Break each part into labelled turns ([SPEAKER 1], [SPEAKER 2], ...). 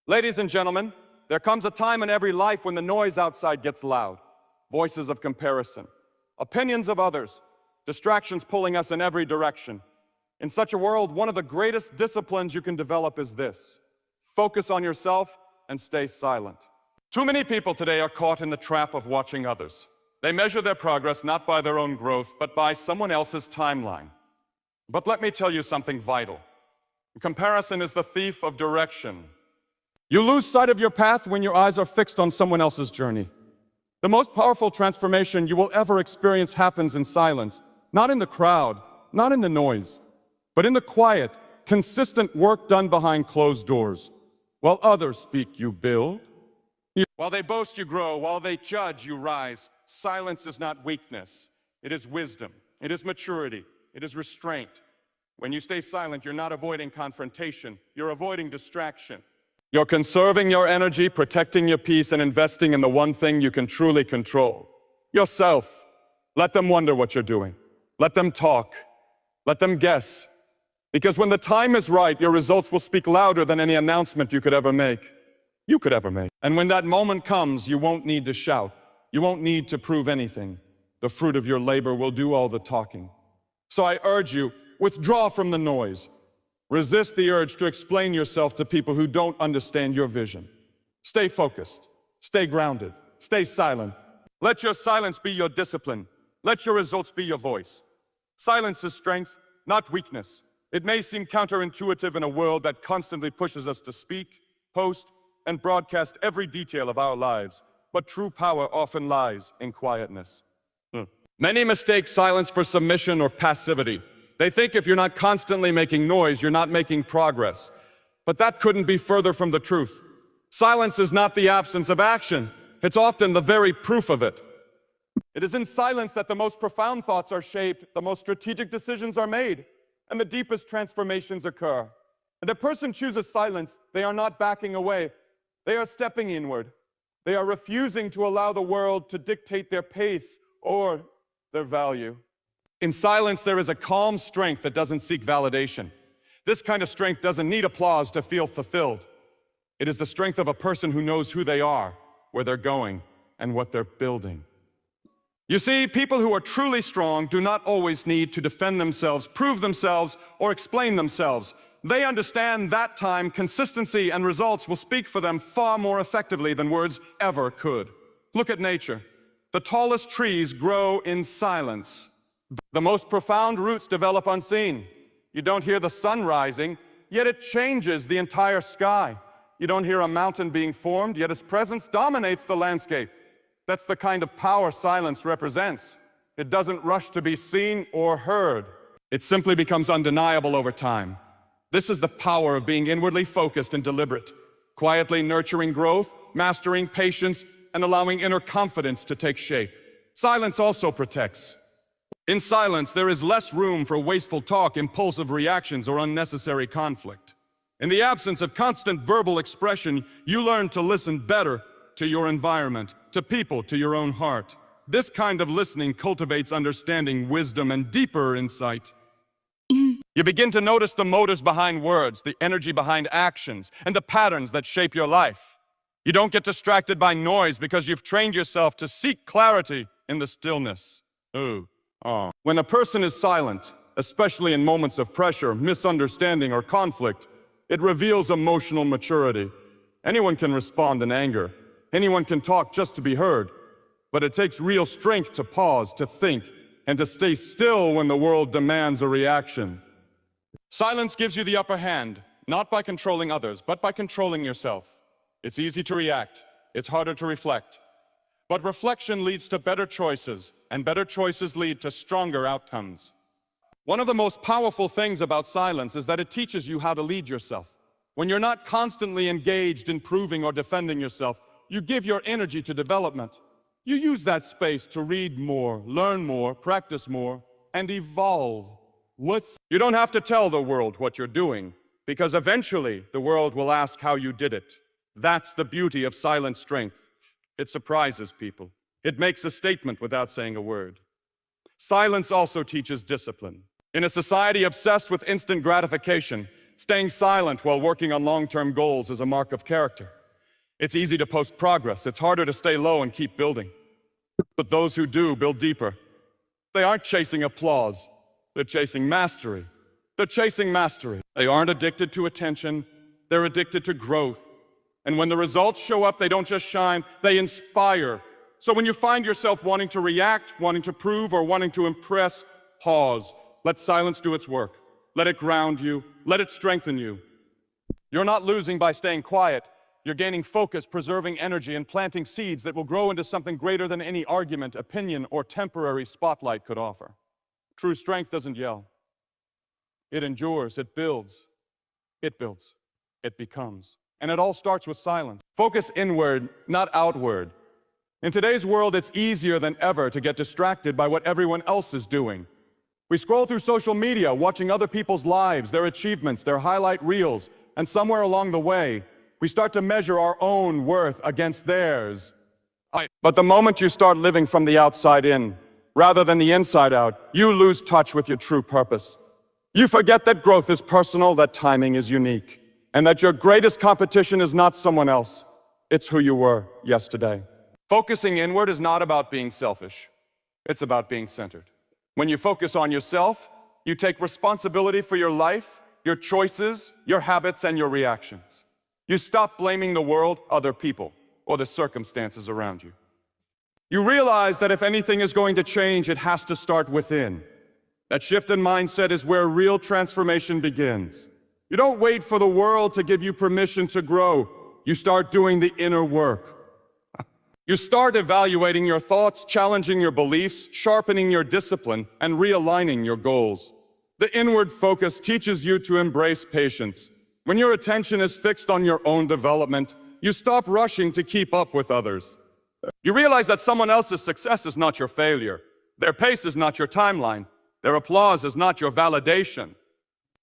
[SPEAKER 1] Ladies and gentlemen, there comes a time in every life when the noise outside gets loud. Voices of comparison, opinions of others, distractions pulling us in every direction. In such a world, one of the greatest disciplines you can develop is this: focus on yourself and stay silent. Too many people today are caught in the trap of watching others. They measure their progress not by their own growth, but by someone else's timeline. But let me tell you something vital. Comparison is the thief of direction. You lose sight of your path when your eyes are fixed on someone else's journey. The most powerful transformation you will ever experience happens in silence, not in the crowd, not in the noise, but in the quiet, consistent work done behind closed doors. While others speak, you build. While they boast, you grow. While they judge, you rise. Silence is not weakness. It is wisdom. It is maturity. It is restraint. When you stay silent, you're not avoiding confrontation. You're avoiding distraction. You're conserving your energy, protecting your peace, and investing in the one thing you can truly control: yourself. Let them wonder what you're doing. Let them talk. Let them guess. Because when the time is right, your results will speak louder than any announcement you could ever make. And when that moment comes, you won't need to shout. You won't need to prove anything. The fruit of your labor will do all the talking. So I urge you, withdraw from the noise. Resist the urge to explain yourself to people who don't understand your vision. Stay focused. Stay grounded. Stay silent. Let your silence be your discipline. Let your results be your voice. Silence is strength, not weakness. It may seem counterintuitive in a world that constantly pushes us to speak, post, and broadcast every detail of our lives, but true power often lies in quietness. Many mistake silence for submission or passivity. They think if you're not constantly making noise, you're not making progress. But that couldn't be further from the truth. Silence is not the absence of action. It's often the very proof of it. It is in silence that the most profound thoughts are shaped, the most strategic decisions are made, and the deepest transformations occur. And a person chooses silence, they are not backing away. They are stepping inward. They are refusing to allow the world to dictate their pace or their value. In silence, there is a calm strength that doesn't seek validation. This kind of strength doesn't need applause to feel fulfilled. It is the strength of a person who knows who they are, where they're going, and what they're building. You see, people who are truly strong do not always need to defend themselves, prove themselves, or explain themselves. They understand that time, consistency, and results will speak for them far more effectively than words ever could. Look at nature. The tallest trees grow in silence. The most profound roots develop unseen. You don't hear the sun rising, yet it changes the entire sky. You don't hear a mountain being formed, yet its presence dominates the landscape. That's the kind of power silence represents. It doesn't rush to be seen or heard. It simply becomes undeniable over time. This is the power of being inwardly focused and deliberate, quietly nurturing growth, mastering patience, and allowing inner confidence to take shape. Silence also protects. In silence, there is less room for wasteful talk, impulsive reactions, or unnecessary conflict. In the absence of constant verbal expression, you learn to listen better to your environment, to people, to your own heart. This kind of listening cultivates understanding, wisdom, and deeper insight. You begin to notice the motives behind words, the energy behind actions, and the patterns that shape your life. You don't get distracted by noise because you've trained yourself to seek clarity in the stillness. When a person is silent, especially in moments of pressure, misunderstanding, or conflict, it reveals emotional maturity. Anyone can respond in anger. Anyone can talk just to be heard. But it takes real strength to pause, to think, and to stay still when the world demands a reaction. Silence gives you the upper hand, not by controlling others, but by controlling yourself. It's easy to react. It's harder to reflect. But reflection leads to better choices, and better choices lead to stronger outcomes. One of the most powerful things about silence is that it teaches you how to lead yourself. When you're not constantly engaged in proving or defending yourself, you give your energy to development. You use that space to read more, learn more, practice more, and evolve. You don't have to tell the world what you're doing, because eventually the world will ask how you did it. That's the beauty of silent strength. It surprises people. It makes a statement without saying a word. Silence also teaches discipline. In a society obsessed with instant gratification, Staying silent while working on long-term goals is a mark of character. It's easy to post progress. It's harder to stay low and keep building. But those who do build deeper. They aren't chasing applause. They're chasing mastery. They're chasing mastery. They aren't addicted to attention. They're addicted to growth. And when the results show up, they don't just shine, they inspire. So when you find yourself wanting to react, wanting to prove, or wanting to impress, pause. Let silence do its work. Let it ground you. Let it strengthen you. You're not losing by staying quiet. You're gaining focus, preserving energy, and planting seeds that will grow into something greater than any argument, opinion, or temporary spotlight could offer. True strength doesn't yell. It endures, it builds, it becomes. And it all starts with silence. Focus inward, not outward. In today's world, it's easier than ever to get distracted by what everyone else is doing. We scroll through social media, watching other people's lives, their achievements, their highlight reels, and somewhere along the way, we start to measure our own worth against theirs. But the moment you start living from the outside in, rather than the inside out, you lose touch with your true purpose. You forget that growth is personal, that timing is unique, and that your greatest competition is not someone else. It's who you were yesterday. Focusing inward is not about being selfish. It's about being centered. When you focus on yourself, you take responsibility for your life, your choices, your habits, and your reactions. You stop blaming the world, other people, or the circumstances around you. You realize that if anything is going to change, it has to start within. That shift in mindset is where real transformation begins. You don't wait for the world to give you permission to grow. You start doing the inner work. You start evaluating your thoughts, challenging your beliefs, sharpening your discipline, and realigning your goals. The inward focus teaches you to embrace patience. When your attention is fixed on your own development, you stop rushing to keep up with others. You realize that someone else's success is not your failure. Their pace is not your timeline. Their applause is not your validation.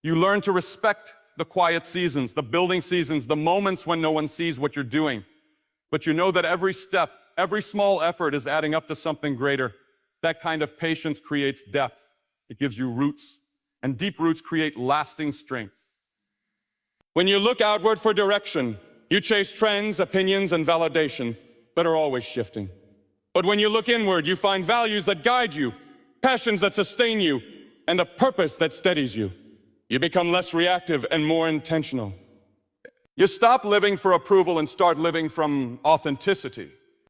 [SPEAKER 1] You learn to respect the quiet seasons, the building seasons, the moments when no one sees what you're doing. But you know that every step, every small effort is adding up to something greater. That kind of patience creates depth. It gives you roots, and deep roots create lasting strength. When you look outward for direction, you chase trends, opinions, and validation that are always shifting. But when you look inward, you find values that guide you, passions that sustain you, and a purpose that steadies you. You become less reactive and more intentional. You stop living for approval and start living from authenticity.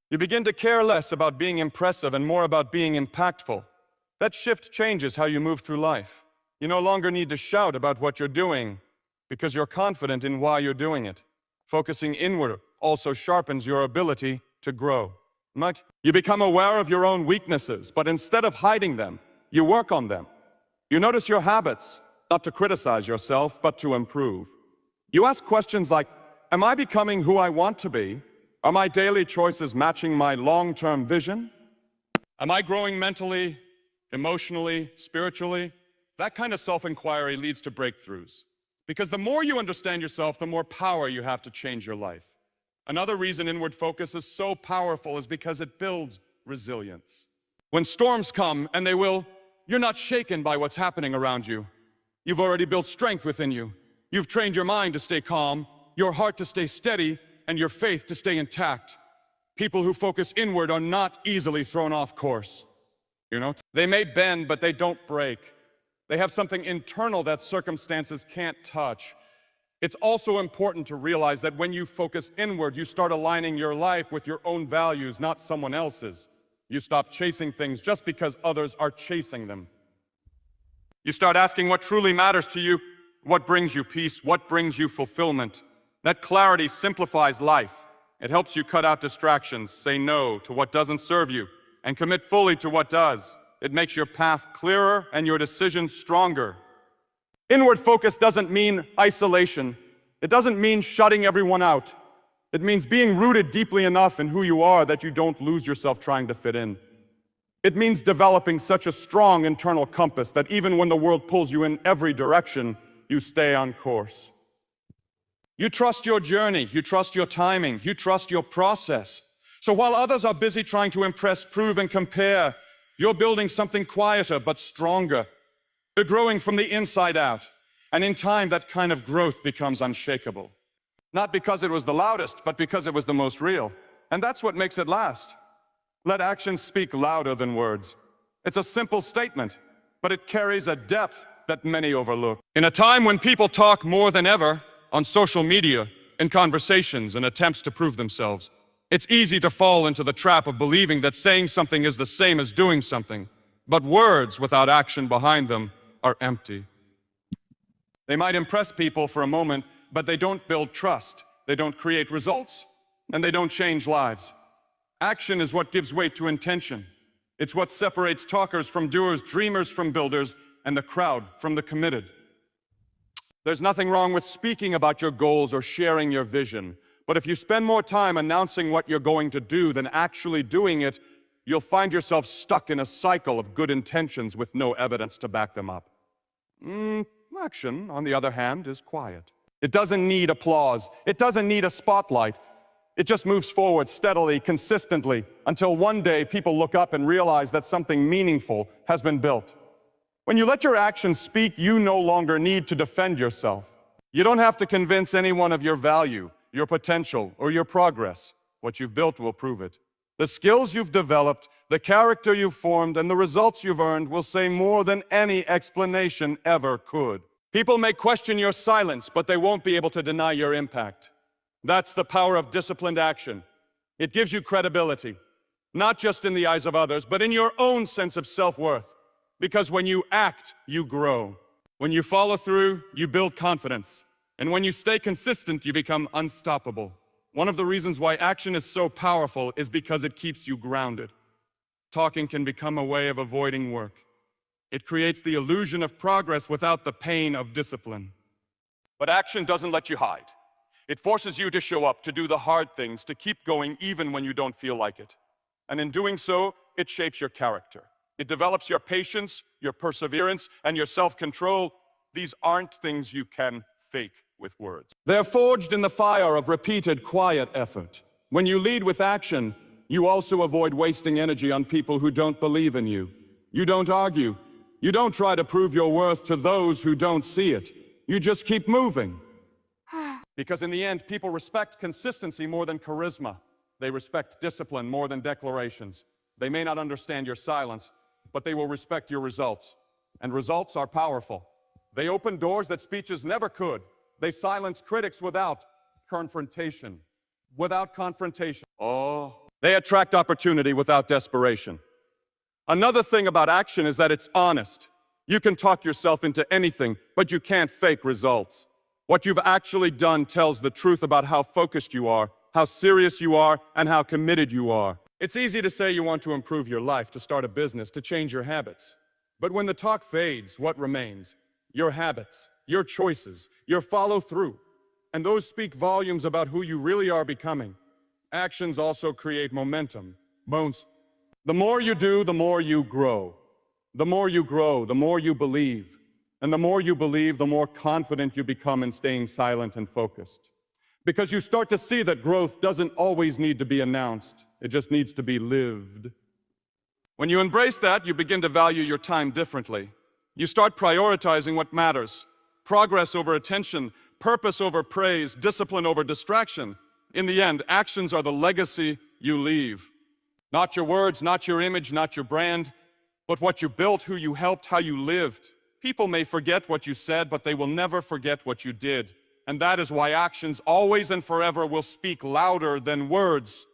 [SPEAKER 1] You begin to care less about being impressive and more about being impactful. That shift changes how you move through life. You no longer need to shout about what you're doing because you're confident in why you're doing it. Focusing inward also sharpens your ability to grow. You become aware of your own weaknesses, but instead of hiding them, you work on them. You notice your habits, not to criticize yourself, but to improve. You ask questions like, am I becoming who I want to be? Are my daily choices matching my long-term vision? Am I growing mentally, emotionally, spiritually? That kind of self-inquiry leads to breakthroughs. Because the more you understand yourself, the more power you have to change your life. Another reason inward focus is so powerful is because it builds resilience. When storms come, and they will, you're not shaken by what's happening around you. You've already built strength within you. You've trained your mind to stay calm, your heart to stay steady, and your faith to stay intact. People who focus inward are not easily thrown off course. They may bend, but they don't break. They have something internal that circumstances can't touch. It's also important to realize that when you focus inward, you start aligning your life with your own values, not someone else's. You stop chasing things just because others are chasing them. You start asking what truly matters to you, what brings you peace, what brings you fulfillment. That clarity simplifies life. It helps you cut out distractions, say no to what doesn't serve you, and commit fully to what does. It makes your path clearer and your decisions stronger. Inward focus doesn't mean isolation. It doesn't mean shutting everyone out. It means being rooted deeply enough in who you are that you don't lose yourself trying to fit in. It means developing such a strong internal compass that even when the world pulls you in every direction, you stay on course. You trust your journey, you trust your timing, you trust your process. So while others are busy trying to impress, prove, and compare, you're building something quieter but stronger. You're growing from the inside out. And in time, that kind of growth becomes unshakable. Not because it was the loudest, but because it was the most real. And that's what makes it last. Let actions speak louder than words. It's a simple statement, but it carries a depth that many overlook. In a time when people talk more than ever on social media, in conversations and attempts to prove themselves, it's easy to fall into the trap of believing that saying something is the same as doing something. But words without action behind them are empty. They might impress people for a moment, but they don't build trust, they don't create results, and they don't change lives. Action is what gives weight to intention. It's what separates talkers from doers, dreamers from builders, and the crowd from the committed. There's nothing wrong with speaking about your goals or sharing your vision, but if you spend more time announcing what you're going to do than actually doing it, you'll find yourself stuck in a cycle of good intentions with no evidence to back them up. Action, on the other hand, is quiet. It doesn't need applause. It doesn't need a spotlight. It just moves forward steadily, consistently, until one day people look up and realize that something meaningful has been built. When you let your actions speak, you no longer need to defend yourself. You don't have to convince anyone of your value, your potential, or your progress. What you've built will prove it. The skills you've developed, the character you've formed, and the results you've earned will say more than any explanation ever could. People may question your silence, but they won't be able to deny your impact. That's the power of disciplined action. It gives you credibility, not just in the eyes of others, but in your own sense of self-worth. Because when you act, you grow. When you follow through, you build confidence. And when you stay consistent, you become unstoppable. One of the reasons why action is so powerful is because it keeps you grounded. Talking can become a way of avoiding work. It creates the illusion of progress without the pain of discipline. But action doesn't let you hide. It forces you to show up, to do the hard things, to keep going even when you don't feel like it. And in doing so, it shapes your character. It develops your patience, your perseverance, and your self-control. These aren't things you can fake with words. They're forged in the fire of repeated, quiet effort. When you lead with action, you also avoid wasting energy on people who don't believe in you. You don't argue. You don't try to prove your worth to those who don't see it. You just keep moving. Because in the end, people respect consistency more than charisma. They respect discipline more than declarations. They may not understand your silence, but they will respect your results. And results are powerful. They open doors that speeches never could. They silence critics without confrontation. They attract opportunity without desperation. Another thing about action is that it's honest. You can talk yourself into anything, but you can't fake results. What you've actually done tells the truth about how focused you are, how serious you are, and how committed you are. It's easy to say you want to improve your life, to start a business, to change your habits. But when the talk fades, what remains? Your habits, your choices, your follow-through. And those speak volumes about who you really are becoming. Actions also create momentum. The more you do, the more you grow. The more you grow, the more you believe. And the more you believe, the more confident you become in staying silent and focused. Because you start to see that growth doesn't always need to be announced. It just needs to be lived. When you embrace that, you begin to value your time differently. You start prioritizing what matters. Progress over attention, purpose over praise, discipline over distraction. In the end, actions are the legacy you leave. Not your words, not your image, not your brand, but what you built, who you helped, how you lived. People may forget what you said, but they will never forget what you did. And that is why actions always and forever will speak louder than words.